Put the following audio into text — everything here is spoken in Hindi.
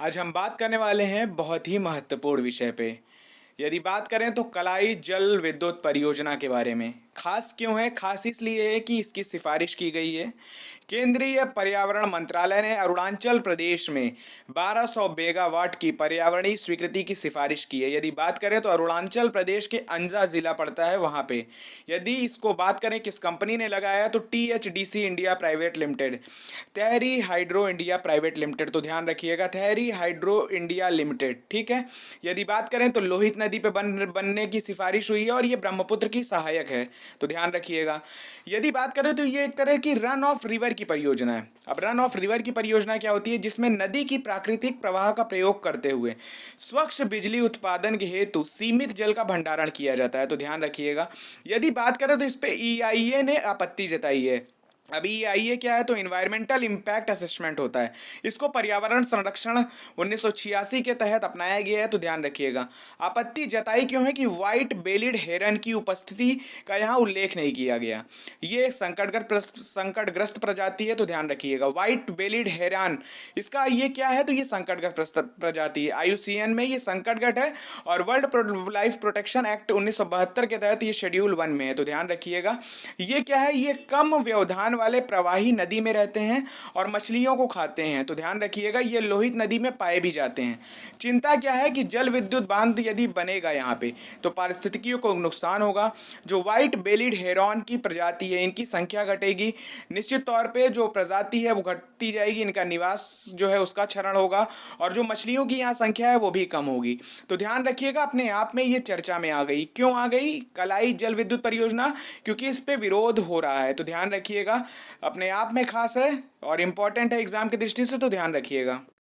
आज हम बात करने वाले हैं बहुत ही महत्वपूर्ण विषय पे। यदि बात करें तो कलाई जल विद्युत परियोजना के बारे में। खास क्यों है? खास इसलिए है कि इसकी सिफारिश की गई है। केंद्रीय पर्यावरण मंत्रालय ने अरुणाचल प्रदेश में 1200 मेगावाट की पर्यावरणीय स्वीकृति की सिफारिश की है। यदि बात करें तो अरुणाचल प्रदेश के अंजा जिला पड़ता है वहाँ पे। यदि इसको बात करें किस कंपनी ने लगाया तो THDC इंडिया प्राइवेट लिमिटेड, तहरी हाइड्रो इंडिया प्राइवेट लिमिटेड। तो ध्यान रखिएगा, तहरी हाइड्रो इंडिया लिमिटेड, ठीक है। यदि बात करें तो लोहित नदी पे बनने की सिफारिश हुई है और ये ब्रह्मपुत्र की सहायक है, तो ध्यान रखिएगा। यदि बात करें तो ये एक तरह की रन ऑफ रिवर की परियोजना है। अब रन ऑफ रिवर की परियोजना क्या होती है? जिसमें नदी की प्राकृतिक प्रवाह का प्रयोग करते हुए स्वच्छ बिजली उत्पादन के हेतु सीमित जल का भंडारण किया जाता है, तो ध्यान रखिएगा। यदि बात करें तो इस पे EIA ने आपत्ति जताई है। अभी EIA क्या है? तो इन्वायरमेंटल इम्पैक्ट असेसमेंट होता है। इसको पर्यावरण संरक्षण 1986 के तहत अपनाया गया है, तो ध्यान रखिएगा। आपत्ति जताई क्यों है? कि व्हाइट बेलिड हेरन की उपस्थिति का यहाँ उल्लेख नहीं किया गया। ये एक संकटग्रस्त प्रजाति है, तो ध्यान रखिएगा। व्हाइट बेलिड हेरन, इसका ये क्या है? तो ये संकटग्रस्त प्रजाति है। IUCN में ये संकटगढ़ है और वर्ल्ड लाइफ प्रोटेक्शन एक्ट 1972 के तहत ये शेड्यूल 1 में है, तो ध्यान रखिएगा। ये क्या है? ये कम व्यवधान वाले प्रवाही नदी में रहते हैं और मछलियों को खाते हैं, तो ध्यान रखिएगा। ये लोहित नदी में पाए भी जाते हैं। चिंता क्या है? कि जल विद्युत बांध यदि बनेगा यहाँ पे तो पारिस्थितिकियों को नुकसान होगा। जो व्हाइट बेलिड हेरॉन की प्रजाति है इनकी संख्या घटेगी। निश्चित तौर पे जो प्रजाति है वो घटती जाएगी, इनका निवास जो है उसका क्षरण होगा और जो मछलियों की यहाँ संख्या है वो भी कम होगी। तो ध्यान रखिएगा, अपने आप में ये चर्चा में आ गई। क्यों आ गई कलाई जल विद्युत परियोजना? क्योंकि इस पे विरोध हो रहा है, तो ध्यान रखिएगा। अपने आप में खास है और इम्पॉर्टेंट है एग्जाम की दृष्टि से, तो ध्यान रखिएगा।